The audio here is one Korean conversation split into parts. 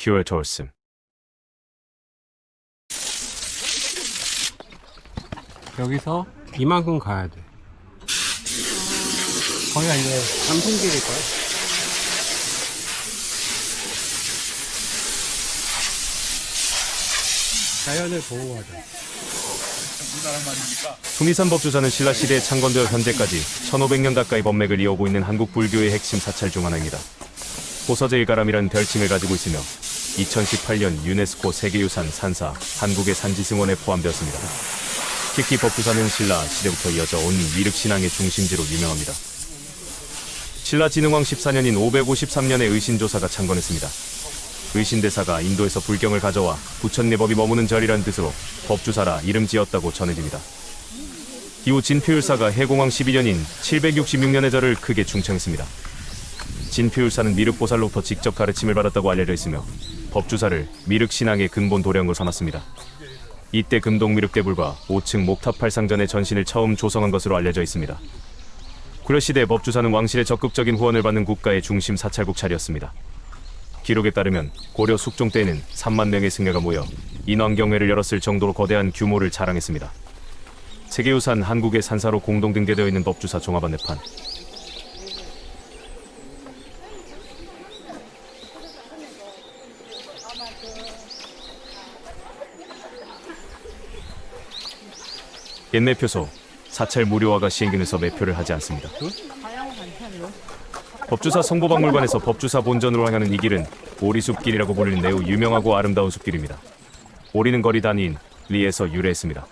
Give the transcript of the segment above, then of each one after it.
큐어 토스. 여기서 이만큼 가야 돼. 거기가 이제 남통길일걸? 자연을 보호하자. 숭리산 법주사는 신라 시대에 창건되어 현재까지 1500년 가까이 법맥을 이어오고 있는 한국 불교의 핵심 사찰 중 하나입니다. 호서제의 가람이라는 별칭을 가지고 있으며 2018년 유네스코 세계유산 산사 한국의 산지승원에 포함되었습니다. 특히 법주사는 신라 시대부터 이어져 온 미륵신앙의 중심지로 유명합니다. 신라진흥왕 14년인 553년에 의신조사가 창건했습니다. 의신대사가 인도에서 불경을 가져와 부처내법이 머무는 절이라는 뜻으로 법주사라 이름 지었다고 전해집니다. 이후 진표율사가 해공왕 12년인 766년의 절을 크게 충청했습니다. 진표율사는 미륵보살로부터 직접 가르침을 받았다고 알려져 있으며 법주사를 미륵신앙의 근본 도량으로 삼았습니다. 이때 금동미륵대불과 5층 목탑팔상전의 전신을 처음 조성한 것으로 알려져 있습니다. 구려시대 법주사는 왕실의 적극적인 후원을 받는 국가의 중심 사찰국 차렸습니다. 기록에 따르면 고려 숙종 때에는 3만 명의 승려가 모여 인왕경회를 열었을 정도로 거대한 규모를 자랑했습니다. 세계유산 한국의 산사로 공동 등재되어 있는 법주사 종합 안내판. 옛매표소. 사찰 무료화가 시행되면서 매표를 하지 않습니다. 법주사 성보박물관에서 법주사 본전으로 향하는 이 길은 오리숲길이라고 불리는 매우 유명하고 아름다운 숲길입니다. 오리는 거리 단위인 리에서 유래했습니다.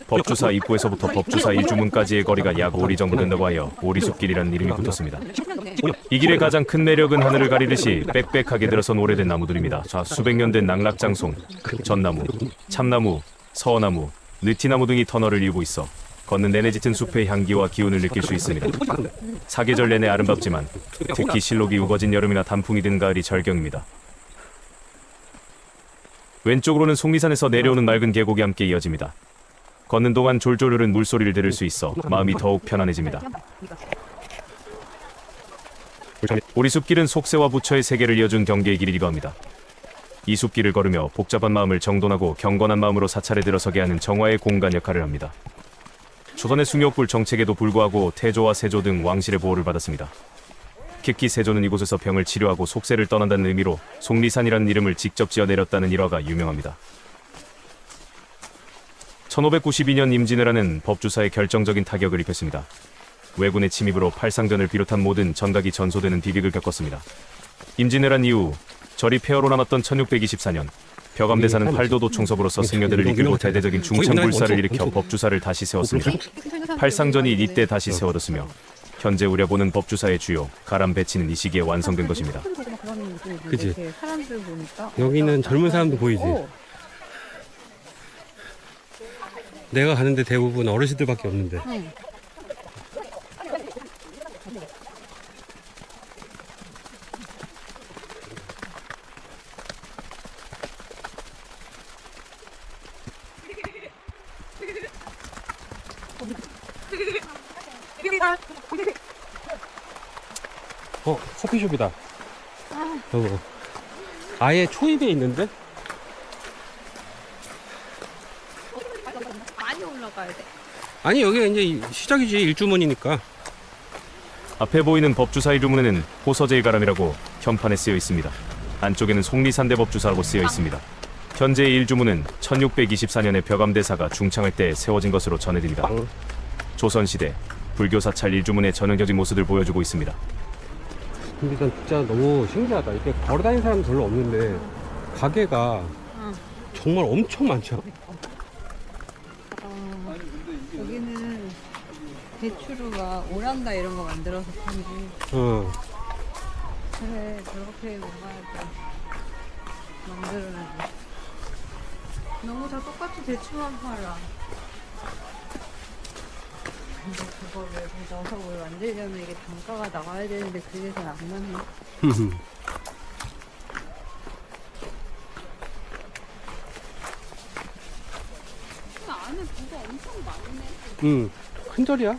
법주사 입구에서부터 법주사 일주문까지의 거리가 약 5리 정도 된다고 하여 오리숲길이라는 이름이 붙었습니다. 이 길의 가장 큰 매력은 하늘을 가리듯이 빽빽하게 들어선 오래된 나무들입니다. 수백 년 된 낙락장송, 전나무, 참나무, 서어나무, 느티나무 등이 터널을 이루고 있어 걷는 내내 짙은 숲의 향기와 기운을 느낄 수 있습니다. 사계절 내내 아름답지만 특히 실록이 우거진 여름이나 단풍이 든 가을이 절경입니다. 왼쪽으로는 속리산에서 내려오는 맑은 계곡이 함께 이어집니다. 걷는 동안 졸졸 흐르는 물소리를 들을 수 있어 마음이 더욱 편안해집니다. 우리 숲길은 속세와 부처의 세계를 이어준 경계의 길이기도 합니다. 이 숲길을 걸으며 복잡한 마음을 정돈하고 경건한 마음으로 사찰에 들어서게 하는 정화의 공간 역할을 합니다. 조선의 숭욕불 정책에도 불구하고 태조와 세조 등 왕실의 보호를 받았습니다. 특히 세조는 이곳에서 병을 치료하고 속세를 떠난다는 의미로 속리산이라는 이름을 직접 지어 내렸다는 일화가 유명합니다. 1592년 임진왜란은 법주사에 결정적인 타격을 입혔습니다. 왜군의 침입으로 팔상전을 비롯한 모든 전각이 전소되는 비극을 겪었습니다. 임진왜란 이후 절이 폐허로 남았던 1624년 벼감대사는 팔도도 총섭으로서 승려들을 이끌고 대대적인 중창불사를 일으켜 법주사를 다시 세웠습니다. 팔상전이 이때 다시 세워졌으며 현재 우려보는 법주사의 주요 가람 배치는 이 시기에 완성된 것입니다. 그치? 여기는 젊은 사람도 보이지? 내가 가는데 대부분 어르신들밖에 없는데. 커피숍이다. 아예 초입에 있는데? 많이 올라가야 돼. 아니 여기가 이제 시작이지. 일주문이니까. 앞에 보이는 법주사 일주문에는 호서제의 가람이라고 현판에 쓰여 있습니다. 안쪽에는 속리산대 법주사라고 쓰여 있습니다. 현재의 일주문은 1624년에 벼감대사가 중창할 때 세워진 것으로 전해집니다. 조선시대 불교 사찰 일주문의 전형적인 모습을 보여주고 있습니다. 근데 난 진짜 너무 신기하다. 이렇게 걸어다니는 사람 별로 없는데 가게가 정말 엄청 많죠. 여기는 대추로 막 오란다 이런 거 만들어서 판지. 그래 저렇게 뭔가 약간 만들어야지. 너무 다 똑같이 대추만 팔아. 근데 그거를 넣어서 뭘 만들려면 이게 단가가 나와야 되는데 그게 잘 안 나네. 안에 뭐가 엄청 많네. 큰 절이야.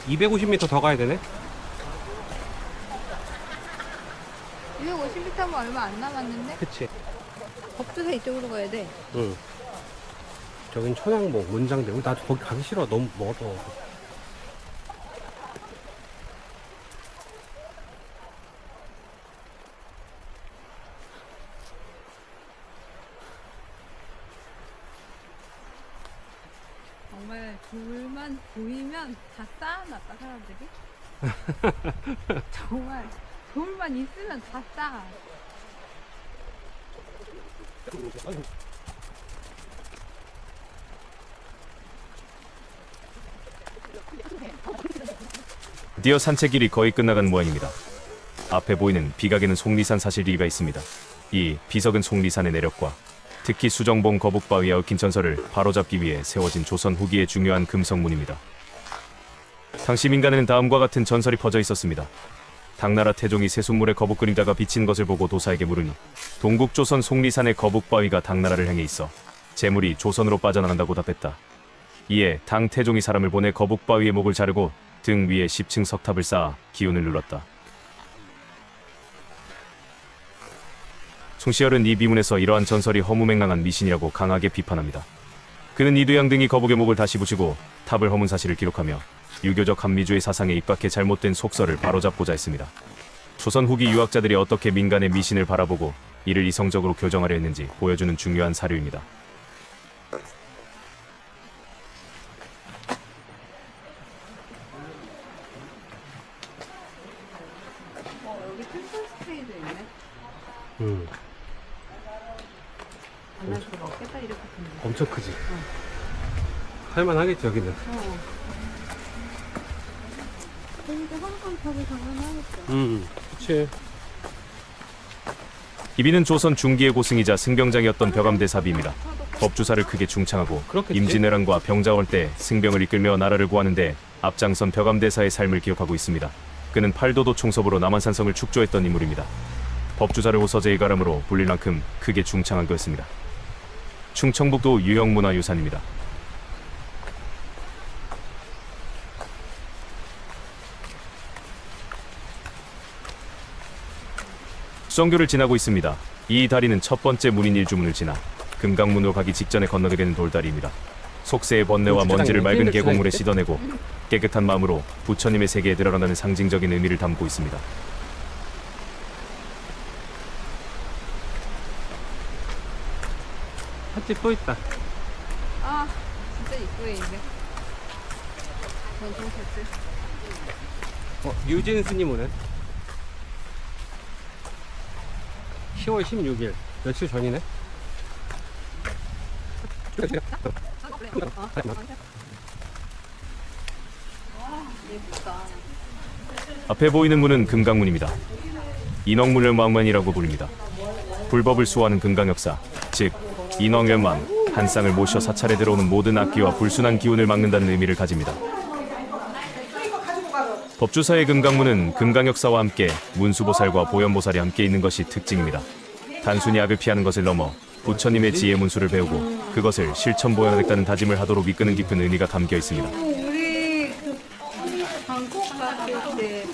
250m 더 가야 되네. 250m 하면 얼마 안 남았는데? 그치. 법조사 이쪽으로 가야 돼. 응. 저긴 천왕봉, 문장대. 나도 거기 가기 싫어. 너무 멀어. 정말 돌만 보이면 다 쌓아놨다 사람들이. 정말 돌만 있으면 다 쌓아. 드디어 산책길이 거의 끝나간 모양입니다. 앞에 보이는 비각에는 속리산 사실리가 있습니다. 이 비석은 속리산의 내력과 특히 수정봉 거북바위에 얽힌 전설을 바로잡기 위해 세워진 조선 후기의 중요한 금성문입니다. 당시 민간에는 다음과 같은 전설이 퍼져 있었습니다. 당나라 태종이 새순물에 거북 그림자가 비친 것을 보고 도사에게 물으니 동국 조선 속리산의 거북바위가 당나라를 향해 있어 재물이 조선으로 빠져나간다고 답했다. 이에 당 태종이 사람을 보내 거북바위의 목을 자르고 등 위에 10층 석탑을 쌓아 기운을 눌렀다. 송시열은 이 비문에서 이러한 전설이 허무맹랑한 미신이라고 강하게 비판합니다. 그는 이두양 등이 거북의 목을 다시 붙이고 탑을 허문 사실을 기록하며 유교적 한미주의 사상에 입각해 잘못된 속설을 바로잡고자 했습니다. 조선 후기 유학자들이 어떻게 민간의 미신을 바라보고 이를 이성적으로 교정하려 했는지 보여주는 중요한 사료입니다. 여기 템플 스테이도 있네. 응. 안날 수가 없겠다 이렇게 큰데. 엄청 크지? 할만하겠지, 여기는. 여기도 한번 타고 장난하겠다. 그치. 이비는 조선 중기의 고승이자 승병장이었던 벼감대사비입니다. 법주사를 크게 중창하고 그렇겠지. 임진왜란과 병자월 때 승병을 이끌며 나라를 구하는데 앞장선 벼감대사의 삶을 기억하고 있습니다. 그는 팔도도 총섭으로 남한산성을 축조했던 인물입니다. 법주사를 호서제의 가람으로 불릴 만큼 크게 중창한 것입니다. 충청북도 유형문화유산입니다. 수정교를 지나고 있습니다. 이 다리는 첫 번째 문인 일주문을 지나 금강문으로 가기 직전에 건너게 되는 돌다리입니다. 속세의 번뇌와 먼지를 맑은 계곡물에 씻어내고 깨끗한 마음으로 부처님의 세계에 들어간다는 상징적인 의미를 담고 있습니다. 팥집 또 있다. 아, 진짜 입구에 있네. 전통 세트. 유진 스님 오네. 10월 16일. 며칠 전이네. 예쁘다. 앞에 보이는 문은 금강문입니다. 인왕문열망만이라고 부릅니다. 불법을 수호하는 금강역사, 즉 인왕열망, 한 쌍을 모셔 사찰에 들어오는 모든 악기와 불순한 기운을 막는다는 의미를 가집니다. 법주사의 금강문은 금강역사와 함께 문수보살과 보현보살이 함께 있는 것이 특징입니다. 단순히 악을 피하는 것을 넘어 부처님의 지혜 문수를 배우고 그것을 실천보여야겠다는 다짐을 하도록 이끄는 깊은 의미가 담겨 있습니다. 우리 그 방콕 갔을 때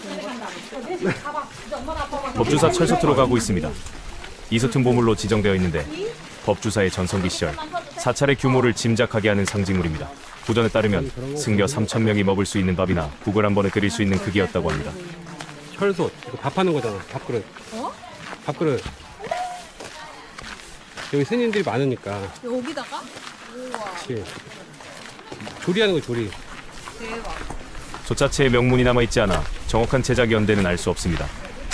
법주사 철서트로 가고 있습니다. 이서툰 보물로 지정되어 있는데 법주사의 전성기 시절 사찰의 규모를 짐작하게 하는 상징물입니다. 구전에 따르면 승려 3,000명이 먹을 수 있는 밥이나 국을 한 번에 끓일 수 있는 크기였다고 합니다. 철솥. 이거 밥하는 거잖아. 밥그릇. 어? 밥그릇. 여기 스님들이 많으니까. 여기다가? 우와, 그치. 조리하는 거 조리. 대박. 조자체의 명문이 남아있지 않아 정확한 제작 연대는 알 수 없습니다.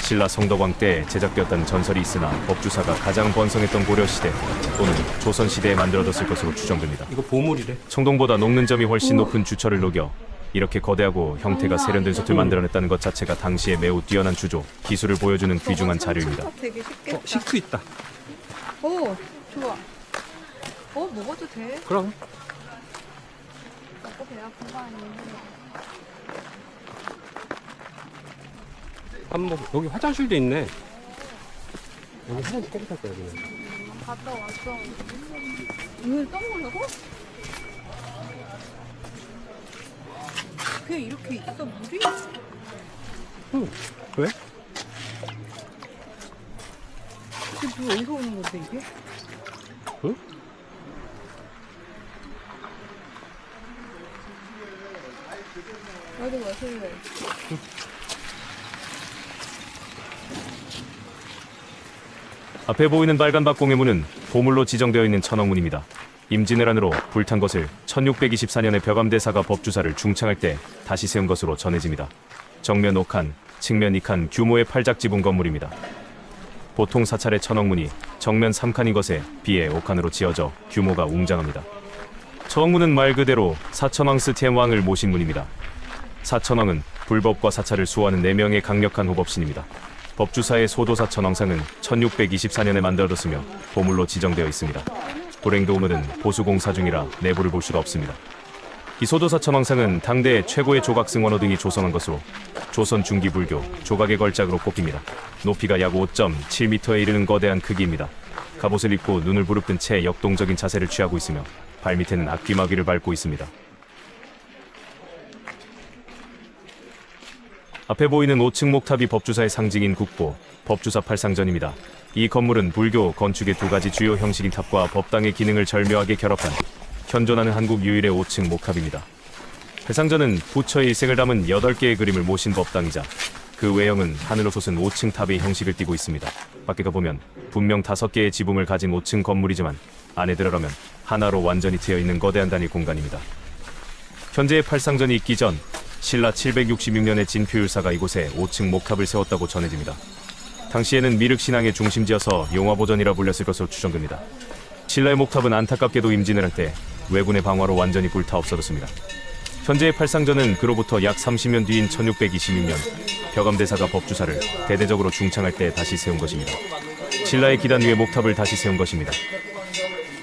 신라 성덕왕 때 제작되었다는 전설이 있으나 법주사가 가장 번성했던 고려시대 또는 조선시대에 만들어졌을 것으로 추정됩니다. 이거 보물이래. 청동보다 녹는 점이 훨씬 높은 주철을 녹여 이렇게 거대하고 형태가 세련된 솥을 만들어냈다는 것 자체가 당시에 매우 뛰어난 주조, 기술을 보여주는 귀중한 자료입니다. 되게 쉽겠다. 식수 있다. 오, 좋아. 먹어도 돼? 그럼. 먹고 배 아픈 거 아니에요? 여기 화장실도 있네. 여기 화장실 깨끗할 거야, 여기는. 갔다 왔어. 이걸 떠먹으려고? 그게 이렇게 있어 물이? 응. 왜? 이게 물 어디서 오는 건데 이게? 응? 나도 마실래. 앞에 보이는 빨간 박공해문은 보물로 지정되어 있는 천왕문입니다. 임진왜란으로 불탄 것을 1624년에 벼감대사가 법주사를 중창할 때 다시 세운 것으로 전해집니다. 정면 5칸, 측면 2칸 규모의 팔작지붕 건물입니다. 보통 사찰의 천왕문이 정면 3칸인 것에 비해 5칸으로 지어져 규모가 웅장합니다. 천왕문은 말 그대로 사천왕스 태왕을 모신 문입니다. 사천왕은 불법과 사찰을 수호하는 4명의 강력한 호법신입니다. 법주사의 소도사천왕상은 1624년에 만들어졌으며 보물로 지정되어 있습니다. 불행도우물은 보수공사 중이라 내부를 볼 수가 없습니다. 이 소도사천왕상은 당대 최고의 조각승원호 등이 조성한 것으로 조선 중기 불교 조각의 걸작으로 꼽힙니다. 높이가 약 5.7m에 이르는 거대한 크기입니다. 갑옷을 입고 눈을 부릅뜬 채 역동적인 자세를 취하고 있으며 발밑에는 악귀마귀를 밟고 있습니다. 앞에 보이는 5층 목탑이 법주사의 상징인 국보, 법주사 팔상전입니다. 이 건물은 불교 건축의 2가지 주요 형식인 탑과 법당의 기능을 절묘하게 결합한 현존하는 한국 유일의 5층 목탑입니다. 팔상전은 부처의 일생을 담은 8개의 그림을 모신 법당이자 그 외형은 하늘로 솟은 5층 탑의 형식을 띠고 있습니다. 밖에 가보면 분명 5개의 지붕을 가진 5층 건물이지만 안에 들어가면 하나로 완전히 트여있는 거대한 단일 공간입니다. 현재의 팔상전이 있기 전 신라 766년에 진표율사가 이곳에 5층 목탑을 세웠다고 전해집니다. 당시에는 미륵신앙의 중심지여서 용화보전이라 불렸을 것으로 추정됩니다. 신라의 목탑은 안타깝게도 임진을 할 때 왜군의 방화로 완전히 불타 없어졌습니다. 현재의 팔상전은 그로부터 약 30년 뒤인 1626년 벼감대사가 법주사를 대대적으로 중창할 때 다시 세운 것입니다. 신라의 기단 위에 목탑을 다시 세운 것입니다.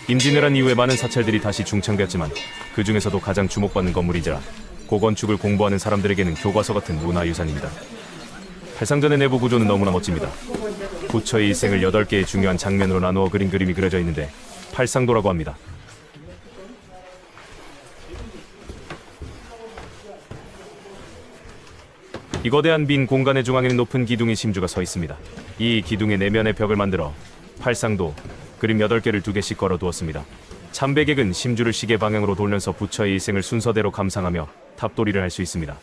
임진왜란 이후에 많은 사찰들이 다시 중창되었지만 그 중에서도 가장 주목받는 건물이자 고건축을 공부하는 사람들에게는 교과서 같은 문화유산입니다. 팔상전의 내부 구조는 너무나 멋집니다. 부처의 일생을 8개의 중요한 장면으로 나누어 그린 그림이 그려져 있는데 팔상도라고 합니다. 이 거대한 빈 공간의 중앙에는 높은 기둥의 심주가 서 있습니다. 이 기둥의 내면의 벽을 만들어 팔상도, 그림 8개를 2개씩 걸어두었습니다. 참배객은 심주를 시계 방향으로 돌면서 부처의 일생을 순서대로 감상하며 탑돌이를 할 수 있습니다.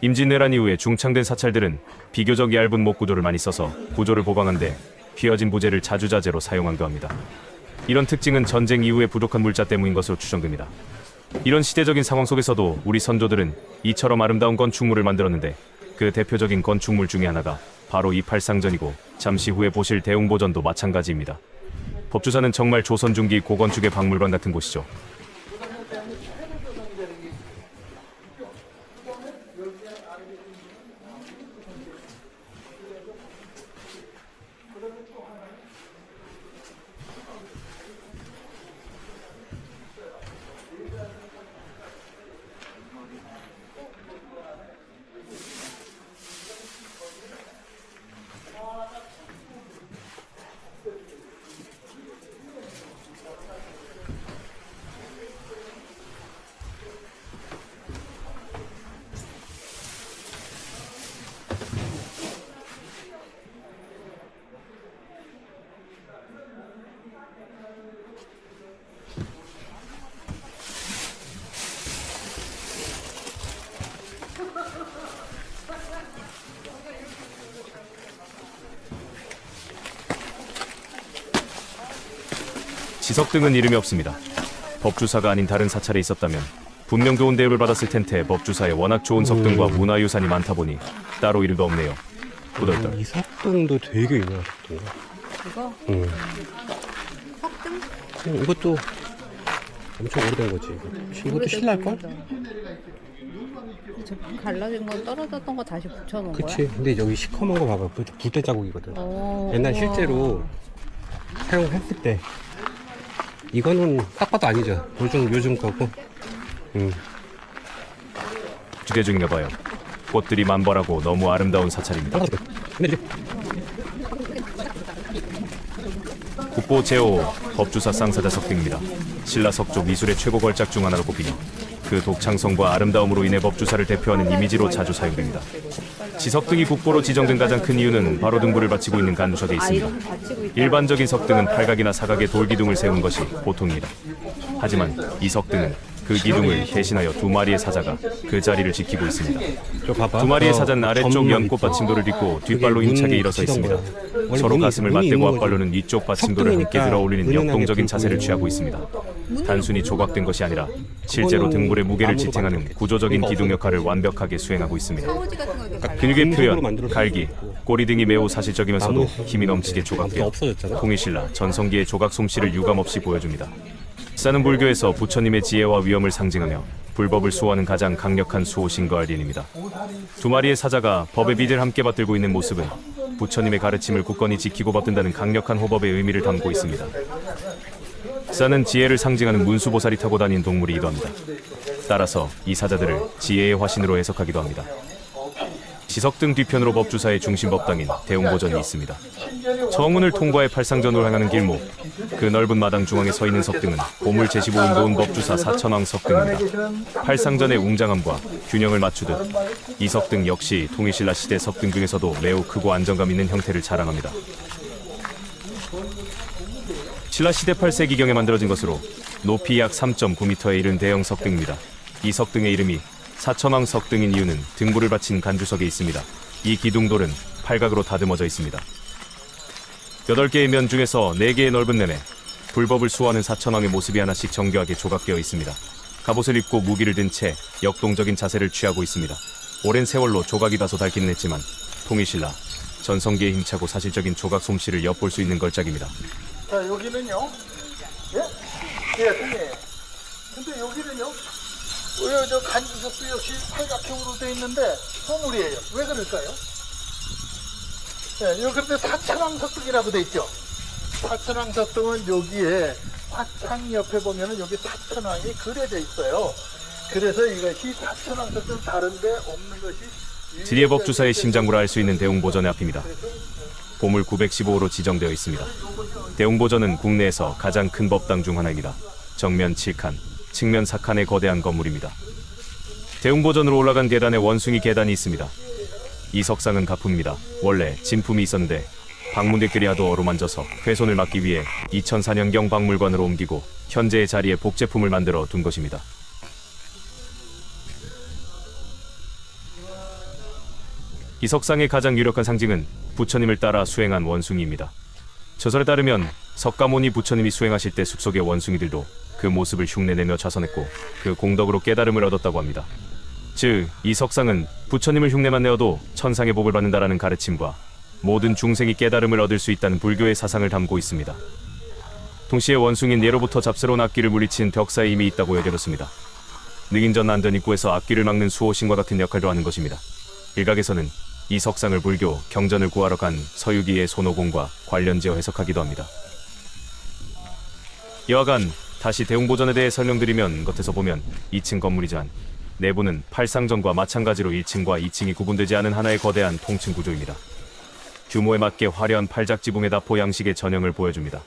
임진왜란 이후에 중창된 사찰들은 비교적 얇은 목 구조를 많이 써서 구조를 보강한 데 휘어진 부재를 자주자재로 사용한다고 합니다. 이런 특징은 전쟁 이후에 부족한 물자 때문인 것으로 추정됩니다. 이런 시대적인 상황 속에서도 우리 선조들은 이처럼 아름다운 건축물을 만들었는데 그 대표적인 건축물 중에 하나가 바로 이 팔상전이고 잠시 후에 보실 대웅보전도 마찬가지입니다. 법주사는 정말 조선 중기 고건축의 박물관 같은 곳이죠. 지석 등은 이름이 없습니다. 법주사가 아닌 다른 사찰에 있었다면 분명 좋은 대우를 받았을 텐데 법주사에 워낙 좋은 석등과 문화유산이 많다 보니 따로 이름도 없네요. 후덜덜. 이 석등도 되게 유명한 석등이야. 이거? 응. 석등? 응, 이것도 엄청 오래된 거지. 이것도 신랄걸? 저 갈라진 건 떨어졌던 거 다시 붙여놓은 거야? 그치. 근데 여기 시커먼 거 봐봐. 불때 자국이거든. 옛날 우와. 실제로 사용했을 때 이거는 딱 봐도 아니죠. 요즘 거고. 주계 중인가 봐요. 꽃들이 만발하고 너무 아름다운 사찰입니다. 국보 제5 법주사 쌍사자 석등입니다. 신라 석조 미술의 최고 걸작 중 하나로 꼽히며 그 독창성과 아름다움으로 인해 법주사를 대표하는 이미지로 자주 사용됩니다. 지석등이 국보로 지정된 가장 큰 이유는 바로 등불을 받치고 있는 간주석에 있습니다. 일반적인 석등은 팔각이나 사각에 돌기둥을 세운 것이 보통입니다. 하지만 이 석등은 그 기둥을 대신하여 두 마리의 사자가 그 자리를 지키고 있습니다. 저 봐봐. 두 마리의 저 사자는 아래쪽 전문 연꽃 있죠? 받침돌을 딛고 그게 뒷발로 문 힘차게 일어서 붙이던 있습니다. 거예요. 원래 서로 문이 가슴을 있는 맞대고 거죠. 앞발로는 위쪽 받침돌을 함께 석등이니까 들어 올리는 은은하게 역동적인 불 자세를 보이는 취하고 있습니다. 단순히 조각된 것이 아니라 실제로 등불의 무게를 나무로 지탱하는 만들었겠지. 구조적인 그러니까 기둥 역할을 완벽하게 수행하고 있습니다. 사오지 같은 거 이렇게 근육의 금속으로 표현, 만들어서 갈기, 있고. 꼬리 등이 매우 사실적이면서도 나무에서 힘이 넘치게 아무도 조각되어 없어졌잖아. 통일신라 전성기의 조각 솜씨를 유감없이 보여줍니다. 싸는 불교에서 부처님의 지혜와 위엄을 상징하며 불법을 수호하는 가장 강력한 수호신 거알딘입니다. 두 마리의 사자가 법의 빛을 함께 받들고 있는 모습은 부처님의 가르침을 굳건히 지키고 받든다는 강력한 호법의 의미를 담고 있습니다. 싸는 지혜를 상징하는 문수보살이 타고 다닌 동물이기도 합니다. 따라서 이 사자들을 지혜의 화신으로 해석하기도 합니다. 지석등 뒤편으로 법주사의 중심 법당인 대웅보전이 있습니다. 정문을 통과해 팔상전으로 향하는 길목, 그 넓은 마당 중앙에 서 있는 석등은 보물 제15운 도운 법주사 사천왕 석등입니다. 팔상전의 웅장함과 균형을 맞추듯 이 석등 역시 통일신라 시대 석등 중에서도 매우 크고 안정감 있는 형태를 자랑합니다. 신라 시대 8세기경에 만들어진 것으로 높이 약 3.9m에 이른 대형 석등입니다. 이 석등의 이름이 사천왕 석등인 이유는 등불을 받친 간주석에 있습니다. 이 기둥돌은 팔각으로 다듬어져 있습니다. 8개의 면 중에서 4개의 넓은 면에 불법을 수호하는 사천왕의 모습이 하나씩 정교하게 조각되어 있습니다. 갑옷을 입고 무기를 든 채 역동적인 자세를 취하고 있습니다. 오랜 세월로 조각이 다소 닳기는 했지만 통일신라 전성기에 힘차고 사실적인 조각 솜씨를 엿볼 수 있는 걸작입니다. 자, 여기는요. 예? 예, 선생님. 근데 여기는요. 왜 저 간주석도 역시 팔각형으로 되어 있는데 소물이에요. 왜 그럴까요? 예, 여기 근데 사천왕석등이라고 되어 있죠. 사천왕석등은 여기에 화창 옆에 보면은 여기 사천왕이 그려져 있어요. 그래서 이것이 사천왕석등 다른데 없는 것이 지리의 법주사의 심장부라 할 수 있는 대웅보전의 앞입니다. 보물 915호로 지정되어 있습니다. 대웅보전은 국내에서 가장 큰 법당 중 하나입니다. 정면 7칸, 측면 4칸의 거대한 건물입니다. 대웅보전으로 올라간 계단에 원숭이 계단이 있습니다. 이 석상은 가품입니다. 원래 진품이 있었는데 방문객들이 하도 어루만져서 훼손을 막기 위해 2004년경 박물관으로 옮기고 현재의 자리에 복제품을 만들어 둔 것입니다. 이 석상의 가장 유력한 상징은 부처님을 따라 수행한 원숭이입니다. 저설에 따르면 석가모니 부처님이 수행하실 때 숲속의 원숭이들도 그 모습을 흉내내며 좌선했고 그 공덕으로 깨달음을 얻었다고 합니다. 즉, 이 석상은 부처님을 흉내만 내어도 천상의 복을 받는다라는 가르침과 모든 중생이 깨달음을 얻을 수 있다는 불교의 사상을 담고 있습니다. 동시에 원숭이는 예로부터 잡스러운 악귀를 물리친 벽사에 이미 있다고 여겨졌습니다. 능인전 난전 입구에서 악귀를 막는 수호신과 같은 역할도 하는 것입니다. 일각에서는 이 석상을 불교 경전을 구하러 간 서유기의 손오공과 관련지어 해석하기도 합니다. 여하간 다시 대웅보전에 대해 설명드리면 겉에서 보면 2층 건물이지만 내부는 팔상전과 마찬가지로 1층과 2층이 구분되지 않은 하나의 거대한 통층 구조입니다. 규모에 맞게 화려한 팔작지붕의 다포 양식의 전형을 보여줍니다.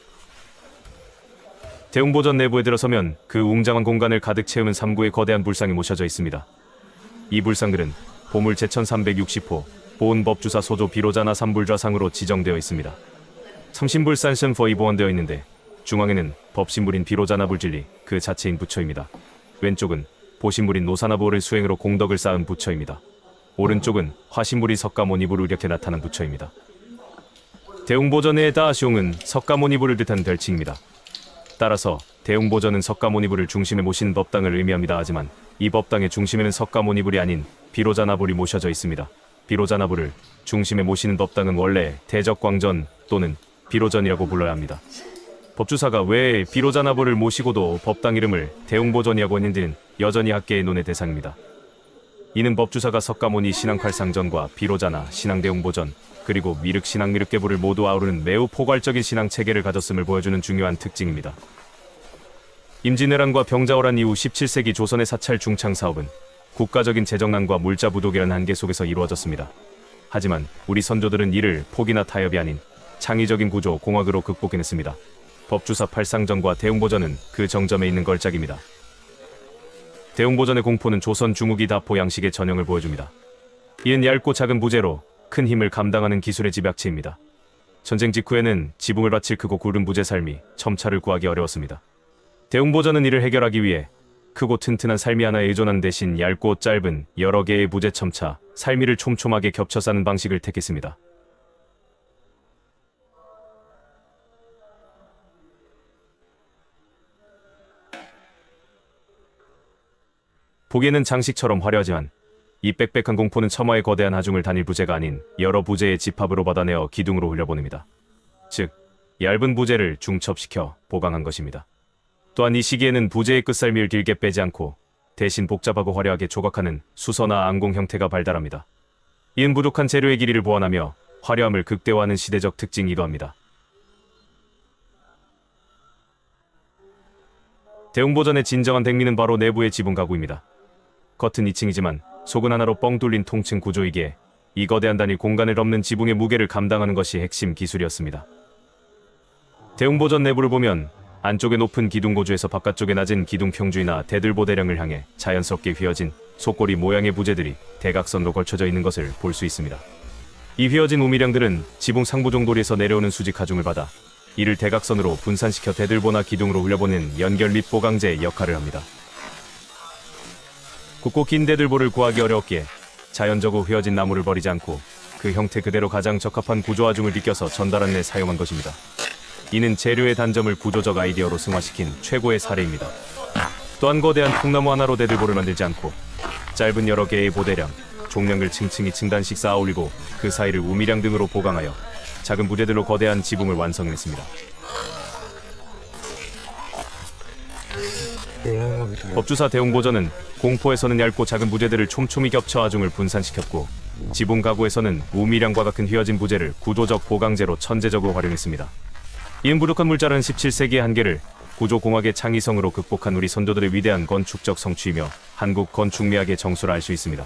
대웅보전 내부에 들어서면 그 웅장한 공간을 가득 채우는 3구의 거대한 불상이 모셔져 있습니다. 이 불상들은 보물 제1360호 보은법주사 소조 비로자나 삼불좌상으로 지정되어 있습니다. 삼신불산신 퍼이 보원되어 있는데 중앙에는 법신물인 비로자나 불진리 그 자체인 부처입니다. 왼쪽은 보신물인 노사나보를 수행으로 공덕을 쌓은 부처입니다. 오른쪽은 화신물이 석가모니부를 이렇게 나타난 부처입니다. 대웅보전의 다시용은 석가모니부를 뜻한 별칭입니다. 따라서 대웅보전은 석가모니부를 중심에 모신 법당을 의미합니다. 하지만 이 법당의 중심에는 석가모니불이 아닌 비로자나불이 모셔져 있습니다. 비로자나불을 중심에 모시는 법당은 원래 대적광전 또는 비로전이라고 불러야 합니다. 법주사가 왜 비로자나불을 모시고도 법당 이름을 대웅보전이라고 했는지는 여전히 학계의 논의 대상입니다. 이는 법주사가 석가모니 신앙팔상전과 비로자나 신앙대웅보전 그리고 미륵 신앙미륵계부를 모두 아우르는 매우 포괄적인 신앙 체계를 가졌음을 보여주는 중요한 특징입니다. 임진왜란과 병자호란 이후 17세기 조선의 사찰 중창 사업은 국가적인 재정난과 물자 부족이라는 한계 속에서 이루어졌습니다. 하지만 우리 선조들은 이를 포기나 타협이 아닌 창의적인 구조 공학으로 극복해냈습니다. 법주사 팔상전과 대웅보전은 그 정점에 있는 걸작입니다. 대웅보전의 공포는 조선 중후기 다포 양식의 전형을 보여줍니다. 이은 얇고 작은 부재로 큰 힘을 감당하는 기술의 집약체입니다. 전쟁 직후에는 지붕을 바칠 크고 굵은 부재 삶이 첨차를 구하기 어려웠습니다. 대웅보전은 이를 해결하기 위해 크고 튼튼한 삶이 하나에 의존한 대신 얇고 짧은 여러 개의 부재 첨차, 삶이를 촘촘하게 겹쳐 싸는 방식을 택했습니다. 보기에는 장식처럼 화려하지만 이 빽빽한 공포는 첨화의 거대한 하중을 단일 부재가 아닌 여러 부재의 집합으로 받아내어 기둥으로 흘려보냅니다. 즉, 얇은 부재를 중첩시켜 보강한 것입니다. 또한 이 시기에는 부재의 끝살미를 길게 빼지 않고 대신 복잡하고 화려하게 조각하는 수서나 앙공 형태가 발달합니다. 이는 부족한 재료의 길이를 보완하며 화려함을 극대화하는 시대적 특징이기도 합니다. 대웅보전의 진정한 백미는 바로 내부의 지붕 가구입니다. 겉은 2층이지만 속은 하나로 뻥 뚫린 통층 구조이기에 이 거대한 단일 공간을 덮는 지붕의 무게를 감당하는 것이 핵심 기술이었습니다. 대웅보전 내부를 보면 안쪽의 높은 기둥고주에서 바깥쪽의 낮은 기둥평주이나 대들보대령을 향해 자연스럽게 휘어진 속꼬리 모양의 부재들이 대각선으로 걸쳐져 있는 것을 볼 수 있습니다. 이 휘어진 우미량들은 지붕 상부종돌이에서 내려오는 수직 하중을 받아 이를 대각선으로 분산시켜 대들보나 기둥으로 흘려보낸 연결 및 보강제의 역할을 합니다. 굵고 긴 대들보를 구하기 어려웠기에 자연적으로 휘어진 나무를 버리지 않고 그 형태 그대로 가장 적합한 구조 하중을 느껴서 전달한 데 사용한 것입니다. 이는 재료의 단점을 구조적 아이디어로 승화시킨 최고의 사례입니다. 또한 거대한 통나무 하나로 대들보를 만들지 않고 짧은 여러 개의 보대량, 종량을 층층이 층단씩 쌓아 올리고 그 사이를 우미량 등으로 보강하여 작은 부재들로 거대한 지붕을 완성했습니다. 법주사 대웅보전은 공포에서는 얇고 작은 부재들을 촘촘히 겹쳐 하중을 분산시켰고 지붕 가구에서는 우미량과 같은 휘어진 부재를 구조적 보강제로 천재적으로 활용했습니다. 이은 부족한 물자라는 17세기의 한계를 구조공학의 창의성으로 극복한 우리 선조들의 위대한 건축적 성취이며 한국 건축미학의 정수를 알 수 있습니다.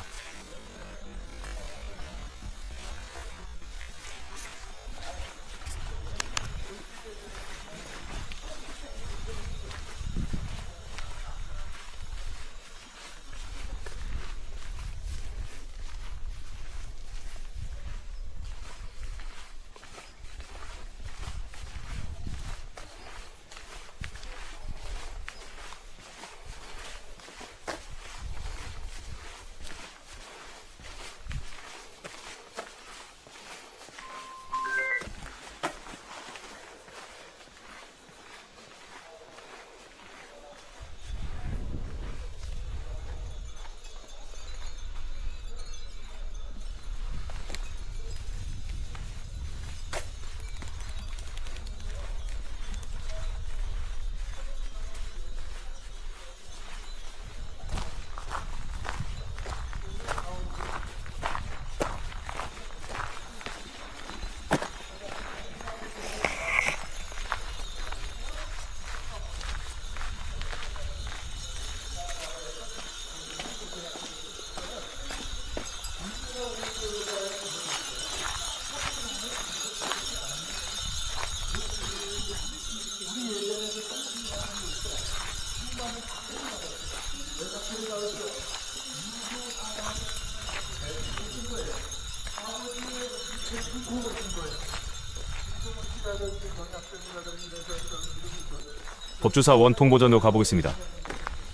법주사 원통보전으로 가보겠습니다.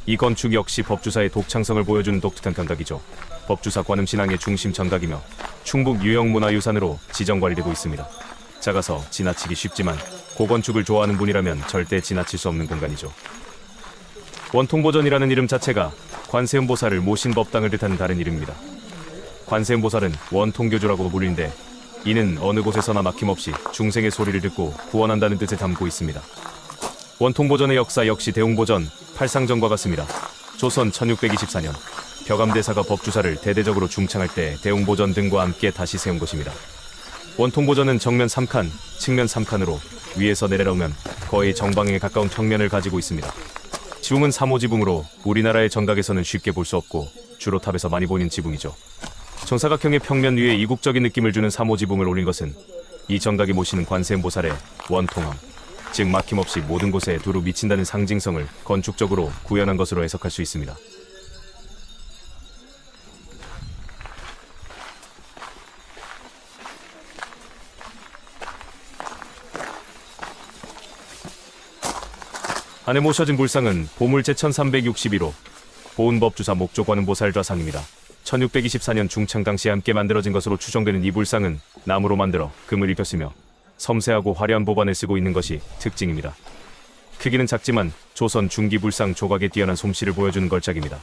이 건축 역시 법주사의 독창성을 보여주는 독특한 감각이죠. 법주사 관음신앙의 중심 정각이며 충북 유형문화유산으로 지정관리되고 있습니다. 작아서 지나치기 쉽지만 고건축을 좋아하는 분이라면 절대 지나칠 수 없는 공간이죠. 원통보전이라는 이름 자체가 관세음보살을 모신 법당을 뜻하는 다른 이름입니다. 관세음보살은 원통교주라고 불리는데 이는 어느 곳에서나 막힘없이 중생의 소리를 듣고 구원한다는 뜻을 담고 있습니다. 원통보전의 역사 역시 대웅보전, 팔상전과 같습니다. 조선 1624년 벼감대사가 법주사를 대대적으로 중창할 때 대웅보전 등과 함께 다시 세운 것입니다. 원통보전은 정면 3칸, 측면 3칸으로 위에서 내려오면 거의 정방향에 가까운 평면을 가지고 있습니다. 지붕은 3호 지붕으로 우리나라의 정각에서는 쉽게 볼 수 없고 주로 탑에서 많이 보이는 지붕이죠. 정사각형의 평면 위에 이국적인 느낌을 주는 3호 지붕을 올린 것은 이 정각이 모시는 관세음보살의 원통함, 즉 막힘없이 모든 곳에 두루 미친다는 상징성을 건축적으로 구현한 것으로 해석할 수 있습니다. 안에 모셔진 불상은 보물 제1361호 보은법주사 목조관음보살 좌상입니다. 1624년 중창 당시에 함께 만들어진 것으로 추정되는 이 불상은 나무로 만들어 금을 입혔으며 섬세하고 화려한 보반을 쓰고 있는 것이 특징입니다. 크기는 작지만 조선 중기 불상 조각의 뛰어난 솜씨를 보여주는 걸작입니다.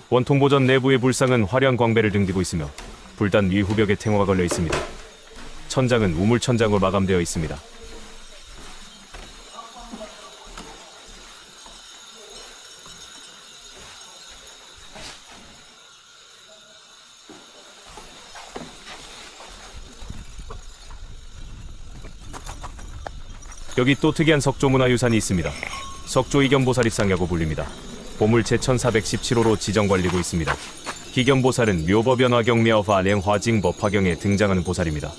원통보전 내부의 불상은 화려한 광배를 등지고 있으며 불단 위 후벽에 탱호가 걸려 있습니다. 천장은 우물천장으로 마감되어 있습니다. 여기 또 특이한 석조문화유산이 있습니다. 석조이견보살입상이라고 불립니다. 보물 제1417호로 지정관리고 있습니다. 희견보살은 묘법연화경미화화 랭화징법화경에 등장하는 보살입니다.